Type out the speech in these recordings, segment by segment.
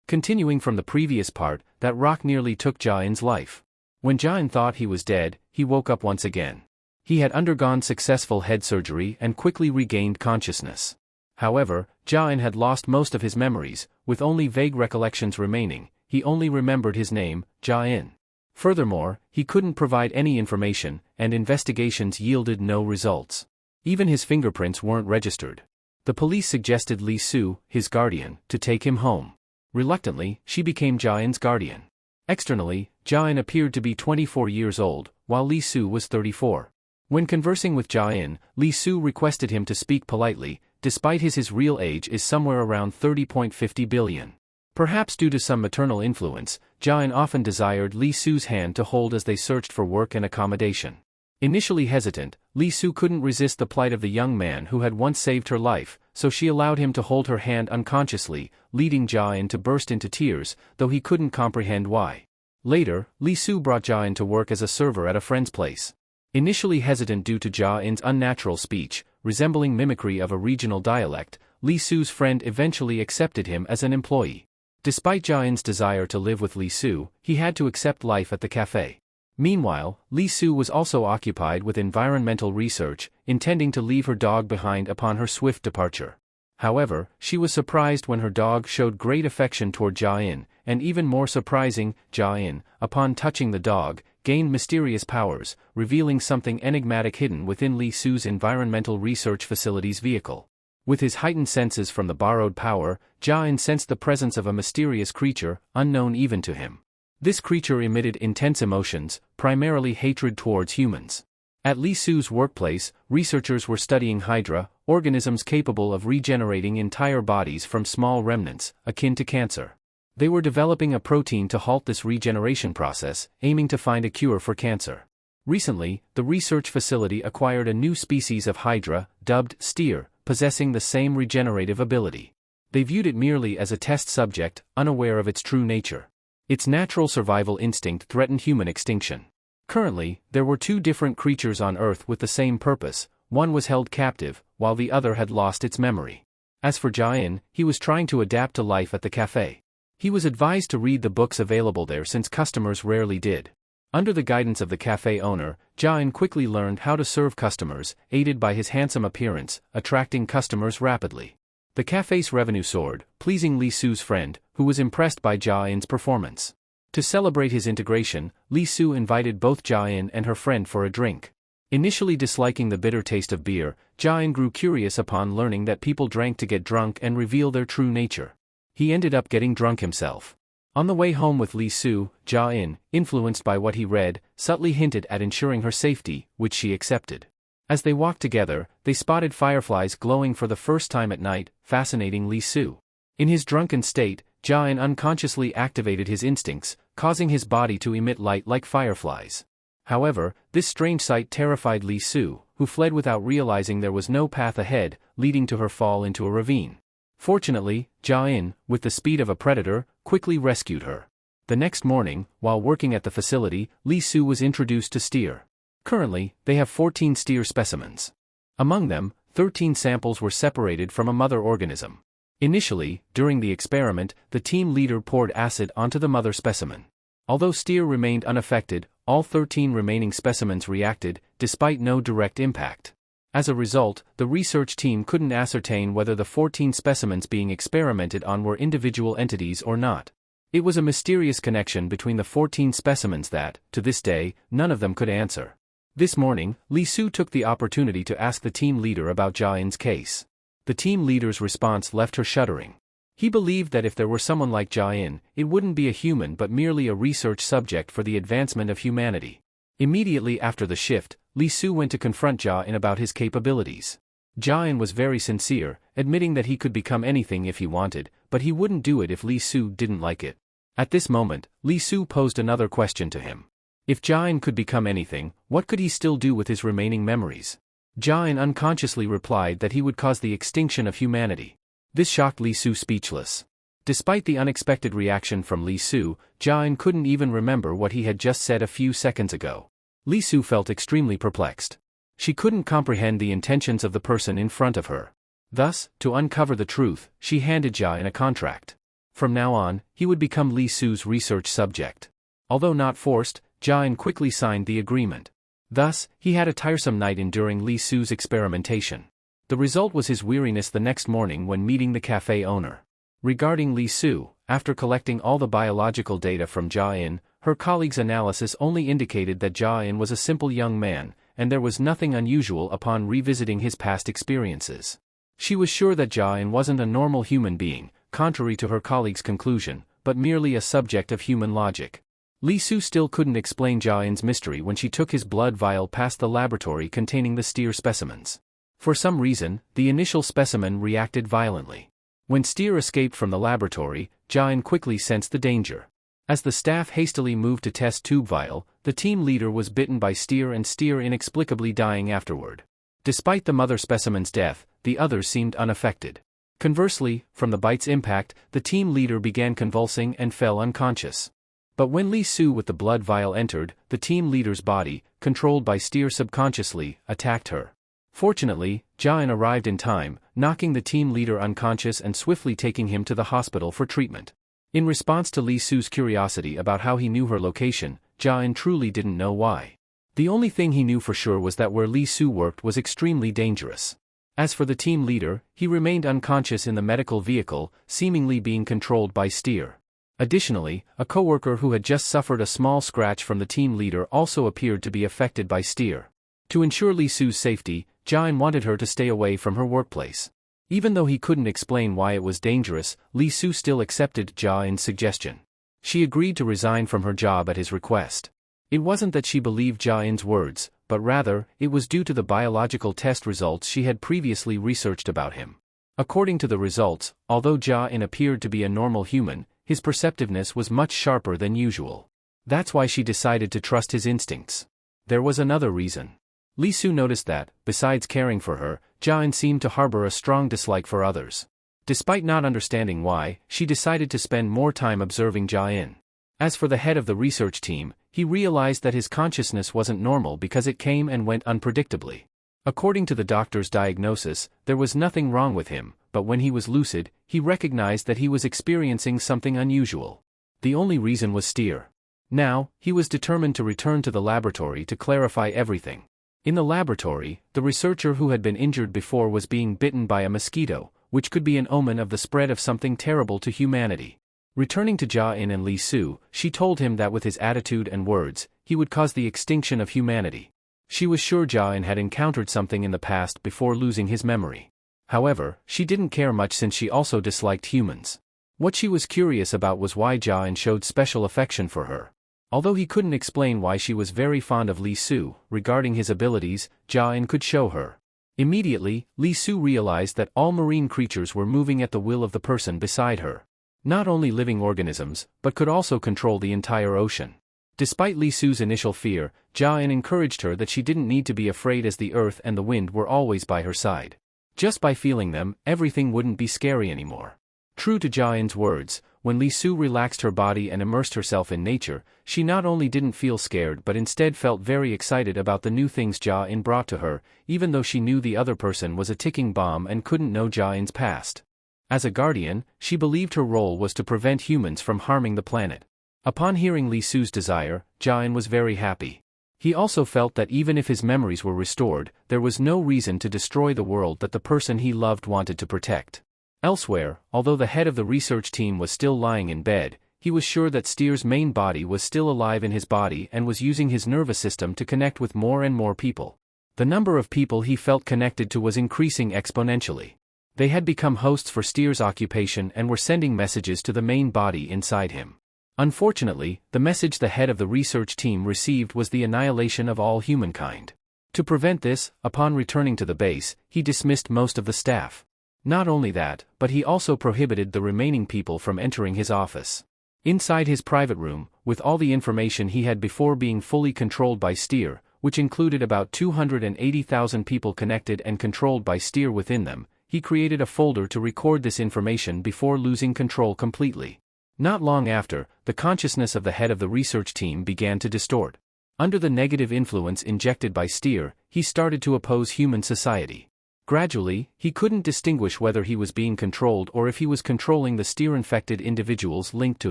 Continuing from the previous part, that rock nearly took Jain's life. When Jain thought he was dead, he woke up once again. He had undergone successful head surgery and quickly regained consciousness. However, Jain had lost most of his memories, with only vague recollections remaining. He only remembered his name, Jain. Furthermore, he couldn't provide any information, and investigations yielded no results. Even his fingerprints weren't registered. The police suggested Lisu, his guardian, to take him home. Reluctantly, she became Jain's guardian. Externally, Jain appeared to be 24 years old, while Lisu was 34. When conversing with Jain, Lisu requested him to speak politely, despite his real age is somewhere around 30.50 billion. Perhaps due to some maternal influence, Jain often desired Lisu's hand to hold as they searched for work and accommodation. Initially hesitant, Lisu couldn't resist the plight of the young man who had once saved her life, so she allowed him to hold her hand unconsciously, leading Jain to burst into tears, though he couldn't comprehend why. Later, Lisu brought Jain to work as a server at a friend's place. Initially hesitant due to Jain's unnatural speech, resembling mimicry of a regional dialect, Lisu's friend eventually accepted him as an employee. Despite Jain's desire to live with Lisu, he had to accept life at the cafe. Meanwhile, Lisu was also occupied with environmental research, intending to leave her dog behind upon her swift departure. However, she was surprised when her dog showed great affection toward Jain, and even more surprising, Jain, upon touching the dog, gained mysterious powers, revealing something enigmatic hidden within Lisu's environmental research facility's vehicle. With his heightened senses from the borrowed power, Jain sensed the presence of a mysterious creature, unknown even to him. This creature emitted intense emotions, primarily hatred towards humans. At Lisu's workplace, researchers were studying Hydra, organisms capable of regenerating entire bodies from small remnants, akin to cancer. They were developing a protein to halt this regeneration process, aiming to find a cure for cancer. Recently, the research facility acquired a new species of Hydra, dubbed Steer, possessing the same regenerative ability. They viewed it merely as a test subject, unaware of its true nature. Its natural survival instinct threatened human extinction. Currently, there were two different creatures on Earth with the same purpose. One was held captive, while the other had lost its memory. As for Jain, he was trying to adapt to life at the cafe. He was advised to read the books available there since customers rarely did. Under the guidance of the cafe owner, Jain quickly learned how to serve customers, aided by his handsome appearance, attracting customers rapidly. The cafe's revenue soared, pleasing Lisu's friend, who was impressed by Jain's performance. To celebrate his integration, Lisu invited both Jain and her friend for a drink. Initially disliking the bitter taste of beer, Jain grew curious upon learning that people drank to get drunk and reveal their true nature. He ended up getting drunk himself. On the way home with Lisu, Jain, influenced by what he read, subtly hinted at ensuring her safety, which she accepted. As they walked together, they spotted fireflies glowing for the first time at night, fascinating Lisu. In his drunken state, Jain unconsciously activated his instincts, causing his body to emit light like fireflies. However, this strange sight terrified Lisu, who fled without realizing there was no path ahead, leading to her fall into a ravine. Fortunately, Jain, with the speed of a predator, quickly rescued her. The next morning, while working at the facility, Lisu was introduced to Steer. Currently, they have 14 Steer specimens. Among them, 13 samples were separated from a mother organism. Initially, during the experiment, the team leader poured acid onto the mother specimen. Although Steer remained unaffected, all 13 remaining specimens reacted, despite no direct impact. As a result, the research team couldn't ascertain whether the 14 specimens being experimented on were individual entities or not. It was a mysterious connection between the 14 specimens that, to this day, none of them could answer. This morning, Lisu took the opportunity to ask the team leader about Jain's case. The team leader's response left her shuddering. He believed that if there were someone like Jain, it wouldn't be a human but merely a research subject for the advancement of humanity. Immediately after the shift, Lisu went to confront Jain about his capabilities. Jain was very sincere, admitting that he could become anything if he wanted, but he wouldn't do it if Lisu didn't like it. At this moment, Lisu posed another question to him. If Jain could become anything, what could he still do with his remaining memories? Jain unconsciously replied that he would cause the extinction of humanity. This shocked Lisu speechless. Despite the unexpected reaction from Lisu, Jain couldn't even remember what he had just said a few seconds ago. Lisu felt extremely perplexed. She couldn't comprehend the intentions of the person in front of her. Thus, to uncover the truth, she handed Jain a contract. From now on, he would become Lisu's research subject. Although not forced, Jian quickly signed the agreement. Thus, he had a tiresome night enduring Lisu's experimentation. The result was his weariness the next morning when meeting the cafe owner. Regarding Lisu, after collecting all the biological data from Jian, her colleague's analysis only indicated that Jian was a simple young man, and there was nothing unusual upon revisiting his past experiences. She was sure that Jian wasn't a normal human being, contrary to her colleague's conclusion, but merely a subject of human logic. Lisu still couldn't explain Jian's mystery when she took his blood vial past the laboratory containing the steer specimens. For some reason, the initial specimen reacted violently. When steer escaped from the laboratory, Jian quickly sensed the danger. As the staff hastily moved to test tube vial, the team leader was bitten by steer and steer inexplicably dying afterward. Despite the mother specimen's death, the others seemed unaffected. Conversely, from the bite's impact, the team leader began convulsing and fell unconscious. But when Lisu with the blood vial entered, the team leader's body, controlled by steer subconsciously, attacked her. Fortunately, Jian arrived in time, knocking the team leader unconscious and swiftly taking him to the hospital for treatment. In response to Lisu's curiosity about how he knew her location, Jian truly didn't know why. The only thing he knew for sure was that where Lisu worked was extremely dangerous. As for the team leader, he remained unconscious in the medical vehicle, seemingly being controlled by steer. Additionally, a coworker who had just suffered a small scratch from the team leader also appeared to be affected by steer. To ensure Lisu's safety, Jian wanted her to stay away from her workplace. Even though he couldn't explain why it was dangerous, Lisu still accepted Jian's suggestion. She agreed to resign from her job at his request. It wasn't that she believed Jian's words, but rather, it was due to the biological test results she had previously researched about him. According to the results, although Jian appeared to be a normal human, his perceptiveness was much sharper than usual. That's why she decided to trust his instincts. There was another reason. Lisu noticed that, besides caring for her, Jian seemed to harbor a strong dislike for others. Despite not understanding why, she decided to spend more time observing Jian. As for the head of the research team, he realized that his consciousness wasn't normal because it came and went unpredictably. According to the doctor's diagnosis, there was nothing wrong with him, but when he was lucid, he recognized that he was experiencing something unusual. The only reason was steer. Now, he was determined to return to the laboratory to clarify everything. In the laboratory, the researcher who had been injured before was being bitten by a mosquito, which could be an omen of the spread of something terrible to humanity. Returning to Jian and Lisu, she told him that with his attitude and words, he would cause the extinction of humanity. She was sure Jian had encountered something in the past before losing his memory. However, she didn't care much since she also disliked humans. What she was curious about was why Jian showed special affection for her. Although he couldn't explain why she was very fond of Lisu, regarding his abilities, Jian could show her. Immediately, Lisu realized that all marine creatures were moving at the will of the person beside her. Not only living organisms, but could also control the entire ocean. Despite Lisu's initial fear, Jian encouraged her that she didn't need to be afraid as the earth and the wind were always by her side. Just by feeling them, everything wouldn't be scary anymore. True to Jian's words, when Lisu relaxed her body and immersed herself in nature, she not only didn't feel scared but instead felt very excited about the new things Jian brought to her, even though she knew the other person was a ticking bomb and couldn't know Jian's past. As a guardian, she believed her role was to prevent humans from harming the planet. Upon hearing Lisu's desire, Jian was very happy. He also felt that even if his memories were restored, there was no reason to destroy the world that the person he loved wanted to protect. Elsewhere, although the head of the research team was still lying in bed, he was sure that Steer's main body was still alive in his body and was using his nervous system to connect with more and more people. The number of people he felt connected to was increasing exponentially. They had become hosts for Steer's occupation and were sending messages to the main body inside him. Unfortunately, the message the head of the research team received was the annihilation of all humankind. To prevent this, upon returning to the base, he dismissed most of the staff. Not only that, but he also prohibited the remaining people from entering his office. Inside his private room, with all the information he had before being fully controlled by Steer, which included about 280,000 people connected and controlled by Steer within them, he created a folder to record this information before losing control completely. Not long after, the consciousness of the head of the research team began to distort. Under the negative influence injected by Steer, he started to oppose human society. Gradually, he couldn't distinguish whether he was being controlled or if he was controlling the steer-infected individuals linked to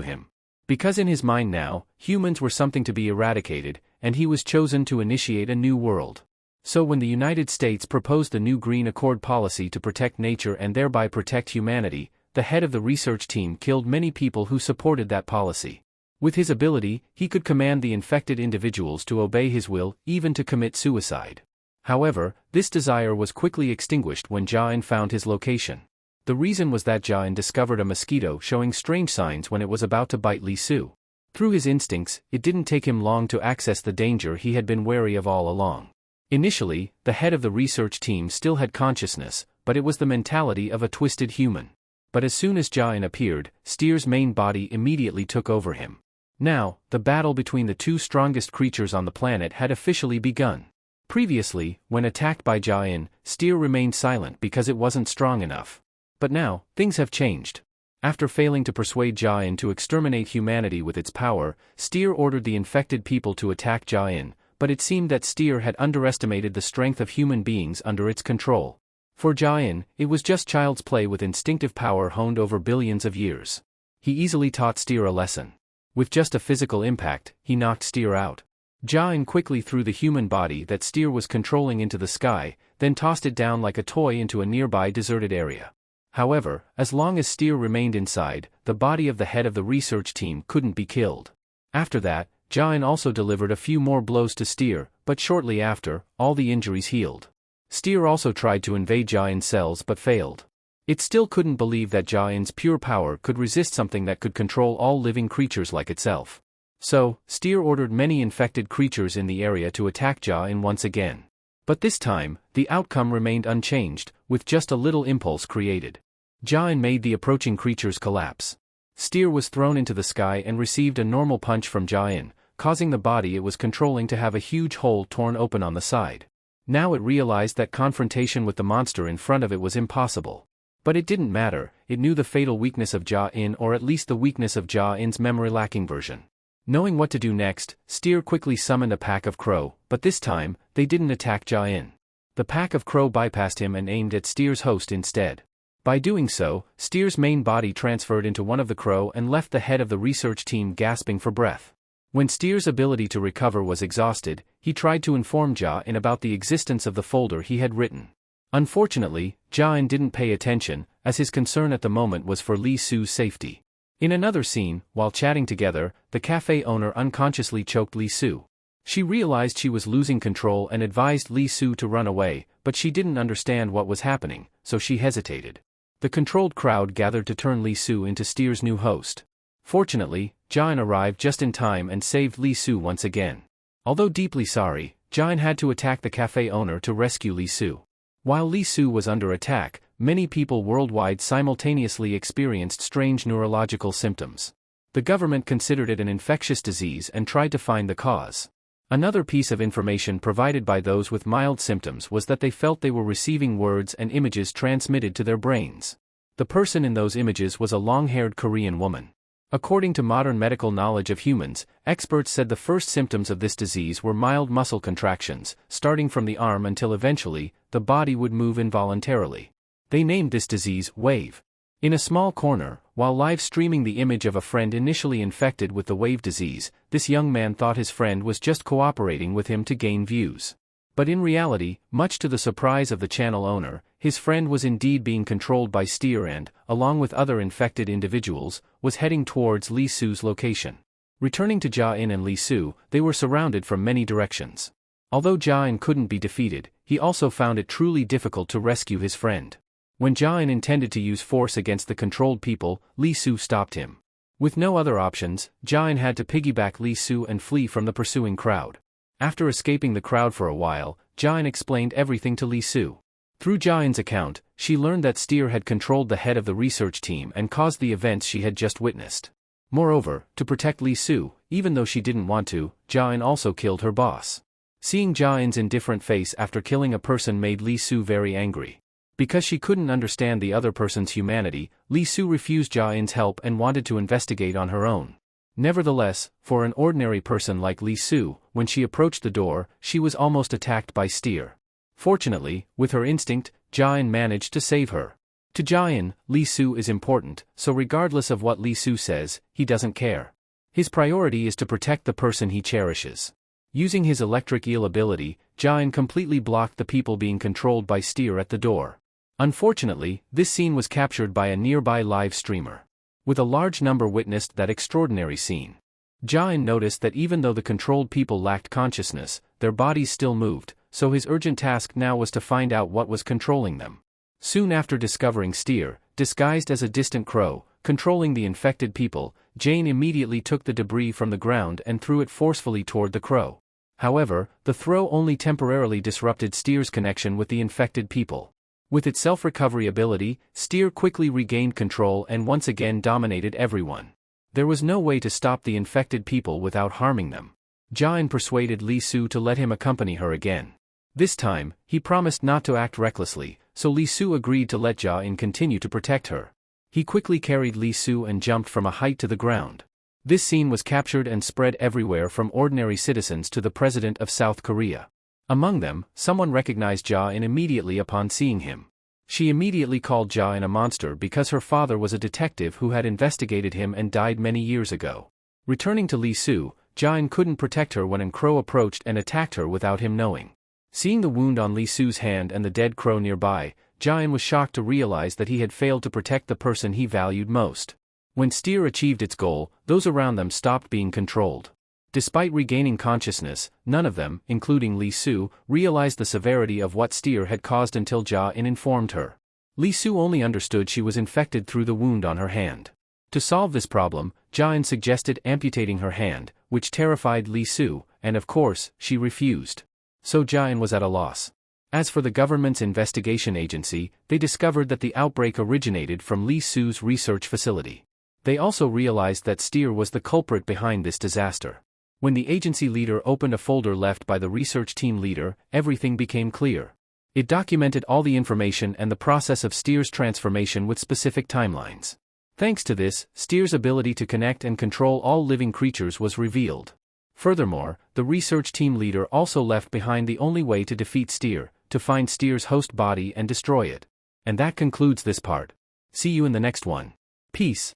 him. Because in his mind now, humans were something to be eradicated, and he was chosen to initiate a new world. So when the United States proposed the new Green Accord policy to protect nature and thereby protect humanity, the head of the research team killed many people who supported that policy. With his ability, he could command the infected individuals to obey his will, even to commit suicide. However, this desire was quickly extinguished when Jain found his location. The reason was that Jain discovered a mosquito showing strange signs when it was about to bite Lisu. Through his instincts, it didn't take him long to access the danger he had been wary of all along. Initially, the head of the research team still had consciousness, but it was the mentality of a twisted human. But as soon as Jain appeared, Steer's main body immediately took over him. Now, the battle between the two strongest creatures on the planet had officially begun. Previously, when attacked by Jain, Steer remained silent because it wasn't strong enough. But now, things have changed. After failing to persuade Jain to exterminate humanity with its power, Steer ordered the infected people to attack Jain, but it seemed that Steer had underestimated the strength of human beings under its control. For Jain, it was just child's play with instinctive power honed over billions of years. He easily taught Steer a lesson. With just a physical impact, he knocked Steer out. Jain quickly threw the human body that Steer was controlling into the sky, then tossed it down like a toy into a nearby deserted area. However, as long as Steer remained inside, the body of the head of the research team couldn't be killed. After that, Jain also delivered a few more blows to Steer, but shortly after, all the injuries healed. Steer also tried to invade Jain's cells but failed. It still couldn't believe that Jain's pure power could resist something that could control all living creatures like itself. So, Steer ordered many infected creatures in the area to attack Jain once again. But this time, the outcome remained unchanged, with just a little impulse created. Jain made the approaching creatures collapse. Steer was thrown into the sky and received a normal punch from Jain, causing the body it was controlling to have a huge hole torn open on the side. Now it realized that confrontation with the monster in front of it was impossible. But it didn't matter, it knew the fatal weakness of Jain, or at least the weakness of Jain's memory-lacking version. Knowing what to do next, Steer quickly summoned a pack of crow, but this time, they didn't attack Jain. The pack of crow bypassed him and aimed at Steer's host instead. By doing so, Steer's main body transferred into one of the crow and left the head of the research team gasping for breath. When Steer's ability to recover was exhausted, he tried to inform Jain about the existence of the folder he had written. Unfortunately, Jain didn't pay attention, as his concern at the moment was for Lisu's safety. In another scene, while chatting together, the cafe owner unconsciously choked Lisu. She realized she was losing control and advised Lisu to run away, but she didn't understand what was happening, so she hesitated. The controlled crowd gathered to turn Lisu into Steer's new host. Fortunately, Jain arrived just in time and saved Lisu once again. Although deeply sorry, Jain had to attack the cafe owner to rescue Lisu. While Lisu was under attack, many people worldwide simultaneously experienced strange neurological symptoms. The government considered it an infectious disease and tried to find the cause. Another piece of information provided by those with mild symptoms was that they felt they were receiving words and images transmitted to their brains. The person in those images was a long-haired Korean woman. According to modern medical knowledge of humans, experts said the first symptoms of this disease were mild muscle contractions, starting from the arm until eventually, the body would move involuntarily. They named this disease wave. In a small corner, while live streaming the image of a friend initially infected with the wave disease, this young man thought his friend was just cooperating with him to gain views. But in reality, much to the surprise of the channel owner, his friend was indeed being controlled by Steer and, along with other infected individuals, was heading towards Lisu's location. Returning to Jain and Lisu, they were surrounded from many directions. Although Jain couldn't be defeated, he also found it truly difficult to rescue his friend. When Jain intended to use force against the controlled people, Lisu stopped him. With no other options, Jain had to piggyback Lisu and flee from the pursuing crowd. After escaping the crowd for a while, Jain explained everything to Lisu. Through Jain's account, she learned that Steer had controlled the head of the research team and caused the events she had just witnessed. Moreover, to protect Lisu, even though she didn't want to, Jain also killed her boss. Seeing Jain's indifferent face after killing a person made Lisu very angry. Because she couldn't understand the other person's humanity, Lisu refused Jain's help and wanted to investigate on her own. Nevertheless, for an ordinary person like Lisu, when she approached the door, she was almost attacked by Steer. Fortunately, with her instinct, Jian managed to save her. To Jian, Lisu is important, so regardless of what Lisu says, he doesn't care. His priority is to protect the person he cherishes. Using his electric eel ability, Jian completely blocked the people being controlled by Steer at the door. Unfortunately, this scene was captured by a nearby live streamer. With a large number witnessed that extraordinary scene. Jian noticed that even though the controlled people lacked consciousness, their bodies still moved, so his urgent task now was to find out what was controlling them. Soon after discovering Steer, disguised as a distant crow, controlling the infected people, Jane immediately took the debris from the ground and threw it forcefully toward the crow. However, the throw only temporarily disrupted Steer's connection with the infected people. With its self-recovery ability, Steer quickly regained control and once again dominated everyone. There was no way to stop the infected people without harming them. Jian persuaded Lisu to let him accompany her again. This time, he promised not to act recklessly, so Lisu agreed to let Jian continue to protect her. He quickly carried Lisu and jumped from a height to the ground. This scene was captured and spread everywhere from ordinary citizens to the president of South Korea. Among them, someone recognized Jian immediately upon seeing him. She immediately called Jian a monster because her father was a detective who had investigated him and died many years ago. Returning to Lisu, Jian couldn't protect her when a crow approached and attacked her without him knowing. Seeing the wound on Lisu's hand and the dead crow nearby, Jian was shocked to realize that he had failed to protect the person he valued most. When Steer achieved its goal, those around them stopped being controlled. Despite regaining consciousness, none of them, including Lisu, realized the severity of what Steer had caused until Jian informed her. Lisu only understood she was infected through the wound on her hand. To solve this problem, Jian suggested amputating her hand, which terrified Lisu, and of course, she refused. So Jian was at a loss. As for the government's investigation agency, they discovered that the outbreak originated from Lisu's research facility. They also realized that Steer was the culprit behind this disaster. When the agency leader opened a folder left by the research team leader, everything became clear. It documented all the information and the process of Steer's transformation with specific timelines. Thanks to this, Steer's ability to connect and control all living creatures was revealed. Furthermore, the research team leader also left behind the only way to defeat Steer, to find Steer's host body and destroy it. And that concludes this part. See you in the next one. Peace.